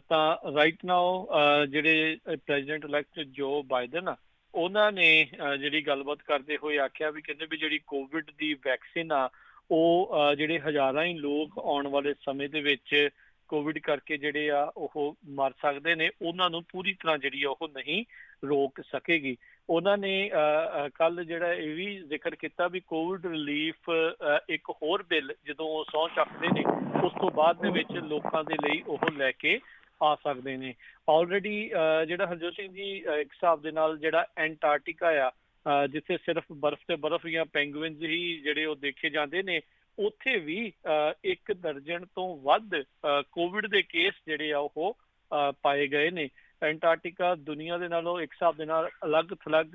ਤਾਂ ਰਾਈਟ ਨਾਓ ਜਿਹੜੇ ਪ੍ਰੈਜ਼ੀਡੈਂਟ ਇਲੈਕਟ ਜੋ ਬਾਈਡਨ ਆ ਉਹਨਾਂ ਨੇ ਜਿਹੜੀ ਗੱਲਬਾਤ ਕਰਦੇ ਹੋਏ ਆਖਿਆ ਵੀ ਕਹਿੰਦੇ ਵੀ ਜਿਹੜੀ ਕੋਵਿਡ ਦੀ ਵੈਕਸੀਨ ਆ ਉਹ ਜਿਹੜੇ ਹਜ਼ਾਰਾਂ ਹੀ ਲੋਕ ਆਉਣ ਵਾਲੇ ਸਮੇਂ ਦੇ ਵਿੱਚ ਕੋਵਿਡ ਕਰਕੇ ਜਿਹੜੇ ਆ ਉਹ ਮਰ ਸਕਦੇ ਨੇ ਉਹਨਾਂ ਨੂੰ ਪੂਰੀ ਤਰ੍ਹਾਂ ਜਿਹੜੀ ਆ ਉਹ ਨਹੀਂ ਰੋਕ ਸਕੇਗੀ। ਉਹਨਾਂ ਨੇ ਕੱਲ ਜਿਹੜਾ ਇਹ ਵੀ ਜ਼ਿਕਰ ਕੀਤਾ ਵੀ ਕੋਵਿਡ ਰਿਲੀਫ ਇੱਕ ਹੋਰ ਬਿੱਲ ਜਦੋਂ ਉਹ ਸਹੁੰ ਚੱਕਦੇ ਨੇ ਉਸ ਤੋਂ ਬਾਅਦ ਦੇ ਵਿੱਚ ਲੋਕਾਂ ਦੇ ਲਈ ਉਹ ਲੈ ਕੇ ਆ ਸਕਦੇ ਨੇ। ਆਲਰੇਡੀ ਜਿਹੜਾ ਹਰਜੋਤ ਸਿੰਘ ਜੀ ਇੱਕ ਹਿਸਾਬ ਦੇ ਨਾਲ ਜਿਹੜਾ ਐਂਟਾਰਕਟਿਕਾ ਆ ਜਿੱਥੇ ਸਿਰਫ ਬਰਫ਼ ਤੇ ਬਰਫ਼ ਜਾਂ ਪੈਂਗੁਇਨਸ ਹੀ ਜਿਹੜੇ ਉਹ ਦੇਖੇ ਜਾਂਦੇ ਨੇ ਉੱਥੇ ਵੀ 1 ਦਰਜਨ ਤੋਂ ਵੱਧ ਕੋਵਿਡ ਦੇ ਕੇਸ ਜਿਹੜੇ ਆ ਉਹ ਪਾਏ ਗਏ ਨੇ। ਐਂਟਾਰਕਟਿਕਾ ਦੁਨੀਆ ਦੇ ਨਾਲੋਂ ਇੱਕ ਹਿਸਾਬ ਦੇ ਨਾਲ ਅਲੱਗ ਥਲੱਗ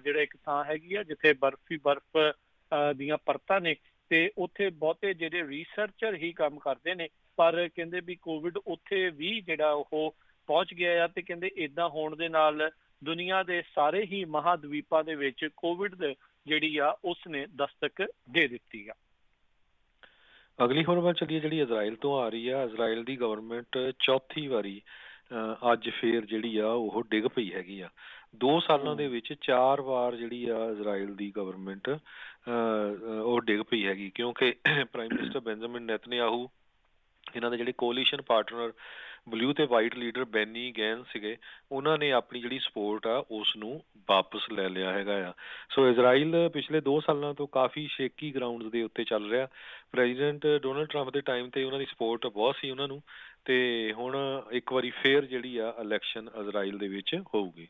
ਜਿਹੜਾ ਇੱਕ ਥਾਂ ਹੈਗੀ ਆ ਜਿੱਥੇ ਬਰਫ਼ ਹੀ ਬਰਫ਼ ਦੀਆਂ ਪਰਤਾਂ ਨੇ ਤੇ ਉੱਥੇ ਬਹੁਤੇ ਜਿਹੜੇ ਰਿਸਰਚਰ ਹੀ ਕੰਮ ਕਰਦੇ ਨੇ ਪਰ ਕਹਿੰਦੇ ਵੀ ਕੋਵਿਡ ਉੱਥੇ ਵੀ ਜਿਹੜਾ ਉਹ ਪਹੁੰਚ ਗਿਆ ਆ ਤੇ ਕਹਿੰਦੇ ਏਦਾਂ ਹੋਣ ਦੇ ਨਾਲ ਦੁਨੀਆ ਦੇ ਸਾਰੇ ਹੀ ਮਹਾਂਦਵੀਪਾਂ ਦੇ ਵਿੱਚ ਕੋਵਿਡ ਜਿਹੜੀ ਆ ਉਸਨੇ ਦਸਤਕ ਦੇ ਦਿੱਤੀ ਆ। ਅਗਲੀ ਖਬਰ ਵੱਲ ਚੱਲੀਏ ਜਿਹੜੀ ਇਜ਼ਰਾਈਲ ਤੋਂ ਆ ਰਹੀ ਆ। ਇਜ਼ਰਾਈਲ ਦੀ ਗਵਰਨਮੈਂਟ ਚੌਥੀ ਵਾਰੀ ਅੱਜ ਫੇਰ ਜਿਹੜੀ ਆ ਉਹ ਡਿੱਗ ਪਈ ਹੈਗੀ ਆ। 2 ਸਾਲਾਂ ਦੇ ਵਿੱਚ 4 ਵਾਰ ਜਿਹੜੀ ਆ ਇਜ਼ਰਾਈਲ ਦੀ ਗਵਰਨਮੈਂਟ ਉਹ ਡਿੱਗ ਪਈ ਹੈਗੀ ਕਿਉਂਕਿ ਪ੍ਰਾਈਮ ਮਿਨਿਸਟਰ ਬੈਂਜਾਮਿਨ ਨੈਤਨਯਾਹੂ ਇਹਨਾਂ ਦੇ ਜਿਹੜੇ ਕੋਲੀਸ਼ਨ ਪਾਰਟਨਰ ਬਲੂ ਤੇ ਵਾਈਟ ਲੀਡਰ ਬੈਨੀ ਗੈਂਸ ਸੀਗੇ ਉਹਨਾਂ ਨੇ ਆਪਣੀ ਜਿਹੜੀ ਸਪੋਰਟ ਆ ਉਸ ਨੂੰ ਵਾਪਸ ਲੈ ਲਿਆ ਹੈਗਾ ਆ। ਸੋ ਇਜ਼ਰਾਈਲ ਪਿਛਲੇ 2 ਸਾਲਾਂ ਤੋਂ ਕਾਫੀ ਸ਼ੇਕੀ ਗਰਾਊਂਡਸ ਦੇ ਉੱਤੇ ਚੱਲ ਰਿਹਾ। ਪ੍ਰੈਜ਼ੀਡੈਂਟ ਡੋਨਲਡ ਟਰੰਪ ਦੇ ਟਾਈਮ ਤੇ ਉਹਨਾਂ ਦੀ ਸਪੋਰਟ ਬਹੁਤ ਸੀ ਉਹਨਾਂ ਨੂੰ ਤੇ ਹੁਣ ਇੱਕ ਵਾਰੀ ਫੇਰ ਜਿਹੜੀ ਆ ਇਲੈਕਸ਼ਨ ਇਜ਼ਰਾਈਲ ਦੇ ਵਿੱਚ ਹੋਊਗੀ।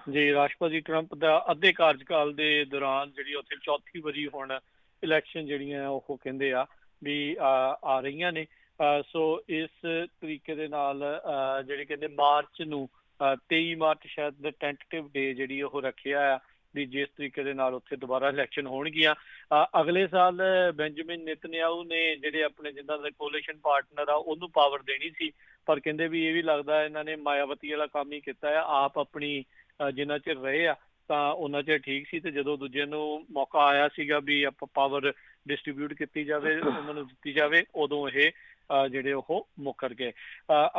ਜੀ, ਰਾਸ਼ਟਰਪਤੀ ਟਰੰਪ ਦਾ ਅੱਧੇ ਕਾਰਜਕਾਲ ਦੇ ਦੌਰਾਨ ਜਿਹੜੀ ਉੱਥੇ ਚੌਥੀ ਵਾਰੀ ਹੁਣ ਇਲੈਕਸ਼ਨ ਜਿਹੜੀਆਂ ਉਹ ਕਹਿੰਦੇ ਆ ਵੀ ਆ ਰਹੀਆਂ ਨੇ। ਸੋ ਇਸ ਤਰੀਕੇ ਦੇ ਨਾਲ ਜਿਹੜੇ ਕਹਿੰਦੇ ਮਾਰਚ ਨੂੰ 23 ਮਾਰਚ ਸ਼ਾਇਦ ਟੈਂਟੇਟਿਵ ਡੇ ਜਿਹੜੀ ਉਹ ਰੱਖਿਆ ਆ ਵੀ ਜਿਸ ਤਰੀਕੇ ਦੇ ਨਾਲ ਉੱਥੇ ਦੁਬਾਰਾ ਇਲੈਕਸ਼ਨ ਹੋਣਗੀਆਂ। ਅਗਲੇ ਸਾਲ ਬੈਂਜਾਮਿਨ ਨੇਤਨਯਾਹੂ ਨੇ ਜਿਹੜੇ ਆਪਣੇ ਜਿੱਦਾਂ ਦੇ ਕੋਲੀਸ਼ਨ ਪਾਰਟਨਰ ਆ ਉਹਨੂੰ ਪਾਵਰ ਦੇਣੀ ਸੀ ਪਰ ਕਹਿੰਦੇ ਵੀ ਇਹ ਵੀ ਲੱਗਦਾ ਇਹਨਾਂ ਨੇ ਮਾਇਆਵਤੀ ਵਾਲਾ ਕੰਮ ਹੀ ਕੀਤਾ ਆ। ਆਪ ਆਪਣੀ ਜਿੰਨਾ ਚਿਰ ਰਹੇ ਆ ਤਾਂ ਉਹਨਾਂ ਚਿਰ ਠੀਕ ਸੀ ਤੇ ਜਦੋਂ ਦੂਜੇ ਨੂੰ ਮੌਕਾ ਆਇਆ ਸੀਗਾ ਵੀ ਆਪਾਂ ਪਾਵਰ ਡਿਸਟਰੀਬਿਊਟ ਕੀਤੀ ਜਾਵੇ ਉਹਨਾਂ ਨੂੰ ਦਿੱਤੀ ਜਾਵੇ ਉਦੋਂ ਇਹ ਜਿਹੜੇ ਉਹ ਮੁੱਕਰ ਗਏ।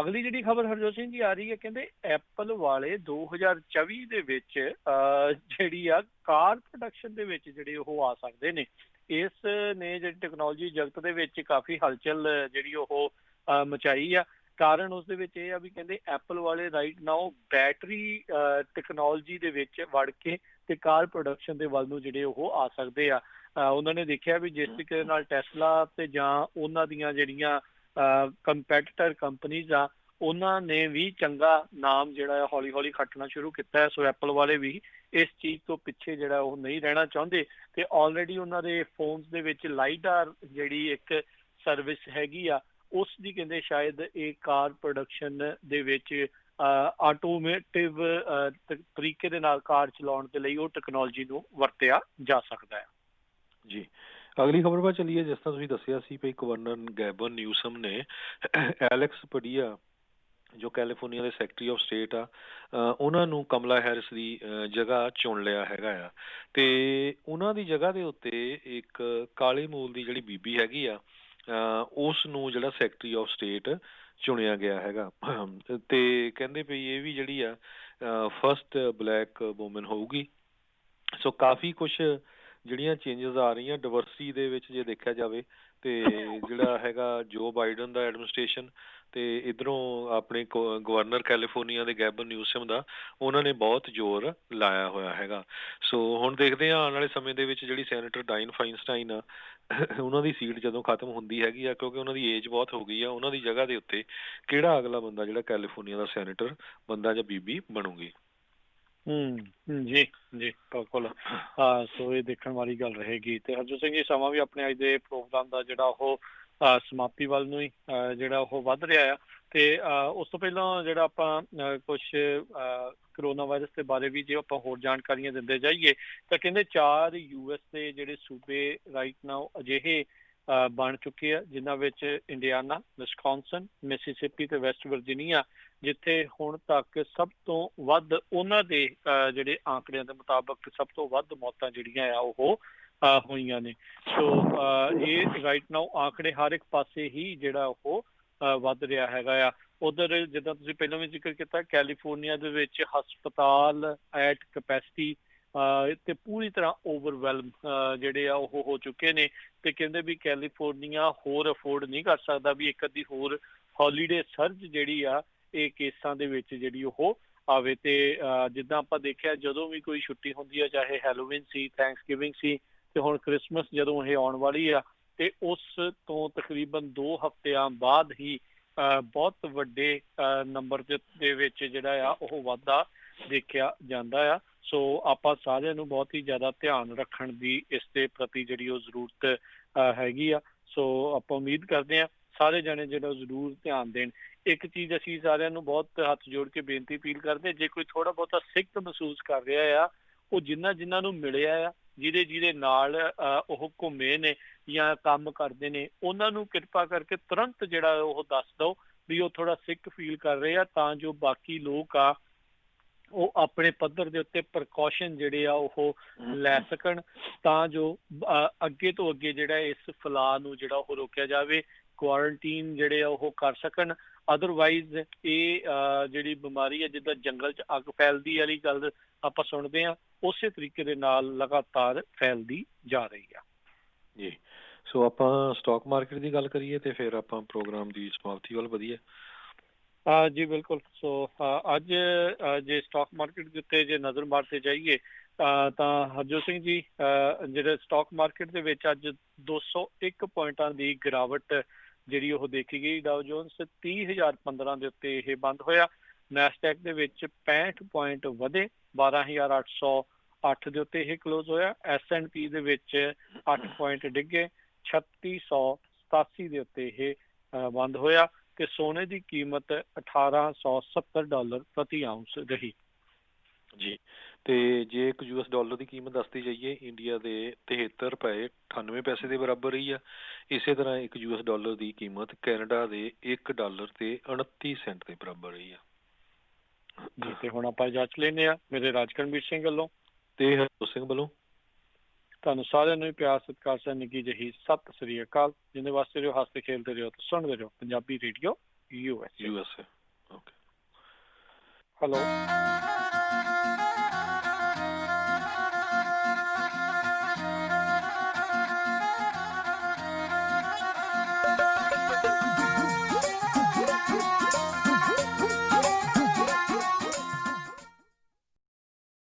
ਅਗਲੀ ਜਿਹੜੀ ਖਬਰ ਹਰਜੋਤ ਸਿੰਘ ਜੀ ਆ ਰਹੀ ਹੈ ਕਹਿੰਦੇ ਐਪਲ ਵਾਲੇ 2024 ਦੇ ਵਿੱਚ ਜਿਹੜੀ ਆ ਕਾਰ ਪ੍ਰੋਡਕਸ਼ਨ ਦੇ ਵਿੱਚ ਜਿਹੜੇ ਉਹ ਆ ਸਕਦੇ ਨੇ। ਇਸ ਨੇ ਜਿਹੜੀ ਟੈਕਨੋਲੋਜੀ ਜਗਤ ਦੇ ਵਿੱਚ ਕਾਫੀ ਹਲਚਲ ਜਿਹੜੀ ਉਹ ਮਚਾਈ ਆ। ਕਾਰਨ ਉਸ ਦੇ ਵਿੱਚ ਇਹ ਆ ਵੀ ਕਹਿੰਦੇ ਐਪਲ ਵਾਲੇ ਰਾਈਟ ਨਾਓ ਬੈਟਰੀ ਟੈਕਨੋਲੋਜੀ ਦੇ ਵਿੱਚ ਵੜ ਕੇ ਤੇ ਕਾਰ ਪ੍ਰੋਡਕਸ਼ਨ ਦੇ ਵੱਲ ਨੂੰ ਜਿਹੜੇ ਉਹ ਆ ਸਕਦੇ ਆ। ਉਹਨਾਂ ਨੇ ਦੇਖਿਆ ਵੀ ਜਿਸ ਤਰੀਕੇ ਨਾਲ ਟੈਸਲਾ ਤੇ ਜਾਂ ਉਹਨਾਂ ਦੀਆਂ ਜਿਹੜੀਆਂ ਕੰਪੈਟੀਟਰ ਕੰਪਨੀਜ਼ ਆ ਉਹਨਾਂ ਨੇ ਵੀ ਚੰਗਾ ਨਾਮ ਜਿਹੜਾ ਹੌਲੀ ਹੌਲੀ ਖੱਟਣਾ ਸ਼ੁਰੂ ਕੀਤਾ ਹੈ। ਸੋ ਐਪਲ ਵਾਲੇ ਵੀ ਇਸ ਚੀਜ਼ ਤੋਂ ਪਿੱਛੇ ਜਿਹੜਾ ਉਹ ਨਹੀਂ ਰਹਿਣਾ ਚਾਹੁੰਦੇ ਤੇ ਆਲਰੇਡੀ ਉਹਨਾਂ ਦੇ ਫੋਨਸ ਦੇ ਵਿੱਚ ਲਾਈਡਾਰ ਜਿਹੜੀ ਇੱਕ ਸਰਵਿਸ ਹੈਗੀ ਆ ਉਸ ਦੀ ਕਹਿੰਦੇ ਸ਼ਾਇਦ ਇਹ ਕਾਰ ਪ੍ਰੋਡਕਸ਼ਨ ਦੇ ਵਿੱਚ ਆਟੋਮੇਟਿਵ ਤਰੀਕੇ ਦੇ ਨਾਲ ਕਾਰ ਚਲਾਉਣ ਦੇ ਲਈ ਉਹ ਟੈਕਨੋਲੋਜੀ ਨੂੰ ਵਰਤਿਆ ਜਾ ਸਕਦਾ ਹੈ। ਜੀ ਅਗਲੀ ਖਬਰ ਵੱਲ ਚੱਲੀਏ। ਜਿਸ ਤਰ੍ਹਾਂ ਤੁਸੀਂ ਦੱਸਿਆ ਸੀ ਵੀ ਗਵਰਨਰ ਗੈਬਨ ਨਿਊਸਮ ਨੇ ਐਲੈਕਸ ਪਡੀਆ ਜੋ ਕੈਲੀਫੋਰਨੀਆ ਦੇ ਸੈਕਟਰੀ ਆਫ ਸਟੇਟ ਆ ਉਹਨਾਂ ਨੂੰ ਕਮਲਾ ਹੈਰਿਸ ਦੀ ਜਗ੍ਹਾ ਚੁਣ ਲਿਆ ਹੈਗਾ ਆ ਤੇ ਉਹਨਾਂ ਦੀ ਜਗ੍ਹਾ ਦੇ ਉੱਤੇ ਇੱਕ ਕਾਲੇ ਮੂਲ ਦੀ ਜਿਹੜੀ ਬੀਬੀ ਹੈਗੀ ਆ ਉਸ ਨੂੰ ਜਿਹੜਾ ਸੈਕਟਰੀ ਆਫ ਸਟੇਟ ਚੁਣਿਆ ਗਿਆ ਹੈਗਾ ਤੇ ਕਹਿੰਦੇ ਵੀ ਇਹ ਵੀ ਜਿਹੜੀ ਆ ਫਸਟ ਬਲੈਕ ਵੂਮਨ ਹੋਊਗੀ। ਸੋ ਕਾਫੀ ਕੁਛ ਜਿਹੜੀਆਂ ਚੇਂਜਸ ਆ ਰਹੀਆਂ ਡਿਵਰਸਿਟੀ ਦੇ ਵਿੱਚ ਜੇ ਦੇਖਿਆ ਜਾਵੇ ਤੇ ਜਿਹੜਾ ਹੈਗਾ ਜੋ ਬਾਈਡਨ ਦਾ ਐਡਮਿਨਿਸਟ੍ਰੇਸ਼ਨ ਤੇ ਇਧਰੋਂ ਆਪਣੇ ਗਵਰਨਰ ਕੈਲੀਫੋਰਨੀਆ ਦੇ ਗੈਬਨ ਨਿਊਸਮ ਦਾ ਉਹਨਾਂ ਨੇ ਬਹੁਤ ਜ਼ੋਰ ਲਾਇਆ ਹੋਇਆ ਹੈਗਾ। ਸੋ ਹੁਣ ਦੇਖਦੇ ਹਾਂ ਆਉਣ ਵਾਲੇ ਸਮੇਂ ਦੇ ਵਿੱਚ ਜਿਹੜੀ ਸੈਨੇਟਰ ਡਾਈਨ ਫਾਈਨਸਟਾਈਨ ਆ ਉਹਨਾਂ ਦੀ ਸੀਟ ਜਦੋਂ ਖਤਮ ਹੁੰਦੀ ਹੈਗੀ ਆ ਕਿਉਂਕਿ ਉਹਨਾਂ ਦੀ ਏਜ ਬਹੁਤ ਹੋ ਗਈ ਆ ਉਹਨਾਂ ਦੀ ਜਗ੍ਹਾ ਦੇ ਉੱਤੇ ਕਿਹੜਾ ਅਗਲਾ ਬੰਦਾ ਜਿਹੜਾ ਕੈਲੀਫੋਰਨੀਆ ਦਾ ਸੈਨੇਟਰ ਬੰਦਾ ਜਾਂ ਬੀਬੀ ਬਣੂਗੀ। ਜੀ ਜੀ ਬਿਲਕੁਲ ਸੋ ਇਹ ਦੇਖਣ ਵਾਲੀ ਗੱਲ ਰਹੇਗੀ ਤੇ ਹਰਜੋਤ ਸਿੰਘ ਜੀ ਸਮਾਂ ਵੀ ਆਪਣੇ ਅੱਜ ਦੇ ਪ੍ਰੋਗਰਾਮ ਦਾ ਜਿਹੜਾ ਉਹ ਸਮਾਪਤੀ ਵੱਲ ਨੂੰ ਹੀ ਜਿਹੜਾ ਉਹ ਵੱਧ ਰਿਹਾ ਆ ਤੇ ਉਸ ਤੋਂ ਪਹਿਲਾਂ ਜਿਹੜਾ ਆਪਾਂ ਕੁਛ ਕਰੋਨਾ ਵਾਇਰਸ ਦੇ ਬਾਰੇ ਵੀ ਜੇ ਆਪਾਂ ਹੋਰ ਜਾਣਕਾਰੀਆਂ ਦਿੰਦੇ ਜਾਈਏ ਤਾਂ ਕਹਿੰਦੇ 4 US ਦੇ ਜਿਹੜੇ ਸੂਬੇ ਰਾਈਟ ਨਾਓ ਅਜਿਹੇ ਬਣ ਚੁੱਕੇ ਆ ਜਿਨ੍ਹਾਂ ਵਿੱਚ ਇੰਡੀਆਨਾ, ਵਿਸਕੌਨਸਨ, ਮਿਸੀਸਿਪੀ ਤੇ ਵੈਸਟ ਵਰਜੀਨੀਆ ਜਿੱਥੇ ਹੁਣ ਤੱਕ ਸਭ ਤੋਂ ਵੱਧ ਉਹਨਾਂ ਦੇ ਜਿਹੜੇ ਆંકੜਿਆਂ ਦੇ ਮੁਤਾਬਕ ਸਭ ਤੋਂ ਵੱਧ ਮੌਤਾਂ ਜਿਹੜੀਆਂ ਆ ਉਹ ਹੋਈਆਂ ਨੇ। ਸੋ ਇਹ ਰਾਈਟ ਨਾਓ ਆંકੜੇ ਹਰ ਇੱਕ ਪਾਸੇ ਹੀ ਜਿਹੜਾ ਉਹ ਵੱਧ ਰਿਹਾ ਹੈਗਾ ਆ। ਉਧਰ ਜਿੱਦਾਂ ਤੁਸੀਂ ਪਹਿਲਾਂ ਵੀ ਜ਼ਿਕਰ ਕੀਤਾ ਕੈਲੀਫੋਰਨੀਆ ਦੇ ਵਿੱਚ ਹਸਪਤਾਲ ਐਟ ਕਪੈਸਿਟੀ ਤੇ ਪੂਰੀ ਤਰ੍ਹਾਂ ਓਵਰਵੈਲਮ ਜਿਹੜੇ ਆ ਉਹ ਹੋ ਚੁੱਕੇ ਨੇ ਤੇ ਕਹਿੰਦੇ ਵੀ ਕੈਲੀਫੋਰਨੀਆ ਹੋਰ ਅਫੋਰਡ ਨਹੀਂ ਕਰ ਸਕਦਾ ਵੀ ਇੱਕ ਅੱਧੀ ਹੋਰ ਹੌਲੀਡੇ ਸਰਜ ਜਿਹੜੀ ਆ ਇਹ ਕੇਸਾਂ ਦੇ ਵਿੱਚ ਜਿਹੜੀ ਉਹ ਆਵੇ ਤੇ ਜਿੱਦਾਂ ਆਪਾਂ ਦੇਖਿਆ ਜਦੋਂ ਵੀ ਕੋਈ ਛੁੱਟੀ ਹੁੰਦੀ ਆ ਚਾਹੇ ਹੈਲੋਵੀਨ ਸੀ, ਥੈਂਕਸਗਿਵਿੰਗ ਸੀ ਤੇ ਹੁਣ ਕ੍ਰਿਸਮਸ ਜਦੋਂ ਇਹ ਆਉਣ ਵਾਲੀ ਆ ਤੇ ਉਸ ਤੋਂ ਤਕਰੀਬਨ 2 ਹਫ਼ਤਿਆਂ ਬਾਅਦ ਹੀ ਬਹੁਤ ਵੱਡੇ ਨੰਬਰ ਦੇ ਵਿੱਚ ਜਿਹੜਾ ਆ ਉਹ ਵਾਧਾ ਦੇਖਿਆ ਜਾਂਦਾ ਆ। ਸੋ ਆਪਾਂ ਸਾਰਿਆਂ ਨੂੰ ਬਹੁਤ ਹੀ ਜ਼ਿਆਦਾ ਧਿਆਨ ਰੱਖਣ ਦੀ ਇਸ ਦੇ ਪ੍ਰਤੀ ਜਿਹੜੀ ਉਹ ਜ਼ਰੂਰਤ ਹੈਗੀ ਆ। ਸੋ ਆਪਾਂ ਉਮੀਦ ਕਰਦੇ ਹਾਂ ਸਾਰੇ ਜਣੇ ਜਿਹੜਾ ਜ਼ਰੂਰ ਧਿਆਨ ਦੇਣ। ਇੱਕ ਚੀਜ਼ ਅਸੀਂ ਸਾਰਿਆਂ ਨੂੰ ਬਹੁਤ ਹੱਥ ਜੋੜ ਕੇ ਬੇਨਤੀ ਅਪੀਲ ਕਰਦੇ ਜੇ ਕੋਈ ਥੋੜਾ ਬਹੁਤਾ ਸਿੱਖਤ ਮਹਿਸੂਸ ਕਰ ਰਿਹਾ ਆ ਉਹ ਜਿਨ੍ਹਾਂ ਨੂੰ ਮਿਲਿਆ ਆ ਜਿਹਦੇ ਨਾਲ ਉਹ ਘੁੰਮੇ ਨੇ ਜਾਂ ਕੰਮ ਕਰਦੇ ਨੇ ਉਹਨਾਂ ਨੂੰ ਕਿਰਪਾ ਕਰਕੇ ਤੁਰੰਤ ਜਿਹੜਾ ਉਹ ਦੱਸ ਦਿਓ ਵੀ ਉਹ ਥੋੜਾ ਸਿੱਖ ਫੀਲ ਕਰ ਰਹੇ ਆ ਤਾਂ ਜੋ ਬਾਕੀ ਲੋਕ ਆ ਉਹ ਆਪਣੇ ਪੱਧਰ ਦੇ ਉੱਤੇ ਪ੍ਰੀਕਾਸ਼ਨ ਜਿਹੜੇ ਆ ਉਹ ਲੈ ਸਕਣ ਤਾਂ ਜੋ ਅੱਗੇ ਤੋਂ ਅੱਗੇ ਜਿਹੜਾ ਇਸ ਫੈਲਾਅ ਨੂੰ ਜਿਹੜਾ ਉਹ ਰੋਕਿਆ ਜਾਵੇ, ਕੁਆਰੰਟੀਨ ਜਿਹੜੇ ਆ ਉਹ ਕਰ ਸਕਣ। ਅਦਰਵਾਈਜ਼ ਇਹ ਜਿਹੜੀ ਬਿਮਾਰੀ ਹੈ ਜਿੱਦਾਂ ਜੰਗਲ 'ਚ ਅੱਗ ਫੈਲਦੀ ਵਾਲੀ ਗੱਲ ਆਪਾਂ ਸੁਣਦੇ ਹਾਂ ਉਸੇ ਤਰੀਕੇ ਦੇ ਨਾਲ ਲਗਾਤਾਰ ਫੈਲਦੀ ਜਾ ਰਹੀ ਆ। ਜੀ ਸੋ ਆਪਾਂ ਸਟਾਕ ਮਾਰਕੀਟ ਦੀ ਗੱਲ ਕਰੀਏ ਤੇ ਫਿਰ ਆਪਾਂ ਪ੍ਰੋਗਰਾਮ ਦੀ ਸਮਾਪਤੀ ਵੱਲ ਵਧੀਏ। ਜੀ ਬਿਲਕੁਲ। ਸੋ ਅੱਜ ਜੇ ਸਟਾਕ ਮਾਰਕੀਟ ਦੇ ਉੱਤੇ ਜੇ ਨਜ਼ਰ ਮਾਰਦੇ ਜਾਈਏ ਤਾਂ ਹਰਜੋਤ ਸਿੰਘ ਜੀ ਜਿਹੜੇ ਸਟਾਕ ਮਾਰਕੀਟ ਦੇ ਵਿੱਚ ਅੱਜ 201 ਪੁਆਇੰਟਾਂ ਦੀ ਗਿਰਾਵਟ ਜਿਹੜੀ ਉਹ ਦੇਖੀ ਗਈ। ਡਾਓ ਜੋਨਸ 30,015 ਦੇ ਉੱਤੇ ਇਹ ਬੰਦ ਹੋਇਆ। ਨੈਸਡੈਕ ਦੇ ਵਿੱਚ 65 ਪੁਆਇੰਟ ਵਧੇ 12,808 ਦੇ ਉੱਤੇ ਇਹ ਕਲੋਜ਼ ਹੋਇਆ। S&P ਦੇ ਵਿੱਚ 8 ਪੁਆਇੰਟ ਡਿੱਗੇ 3687 ਦੇ ਉੱਤੇ ਇਹ ਬੰਦ ਹੋਇਆ ਤੇ ਸੋਨੇ ਦੀ ਕੀਮਤ $1,870 ਪ੍ਰਤੀ ਆਉਂਸ ਰਹੀ। ਜੀ ਤੇ ਜੇ ਇੱਕ US ਡਾਲਰ ਦੀ ਕੀਮਤ ਦੱਸਦੀ ਜਾਈਏ ਇੰਡੀਆ ਦੇ 73 ਰੁਪਏ 98 ਪੈਸੇ ਦੇ ਬਰਾਬਰ ਰਹੀ ਆ। ਇਸੇ ਤਰ੍ਹਾਂ ਇੱਕ US ਡਾਲਰ ਦੀ ਕੀਮਤ ਕੈਨੇਡਾ ਦੇ $1 ਤੇ 29 ਸੈਂਟ ਦੇ ਬਰਾਬਰ ਰਹੀ ਆ। ਜੀ ਤੇ ਹੁਣ ਆਪਾਂ ਇਜਾਜ਼ਤ ਲੈਂਦੇ ਆ ਮੇਰੇ ਰਾਜਕਰਨਵੀਰ ਸਿੰਘ ਵੱਲੋਂ ਤੇ ਹਰਜੋਤ ਸਿੰਘ ਵੱਲੋਂ ਤੁਹਾਨੂੰ ਸਾਰਿਆਂ ਨੂੰ ਪਿਆਰ ਸਤਿਕਾਰ ਸਹਿ ਨਿੱਘੀ ਜਿਹੀ ਸਤਿ ਸ੍ਰੀ ਅਕਾਲ। ਜਿਹਦੇ ਵਾਸਤੇ ਰਹੋ, ਹੱਸਦੇ ਖੇਲਦੇ ਰਹੋ ਤੇ ਸੁਣਦੇ ਰਹੋ Punjabi radio USA। Okay hello.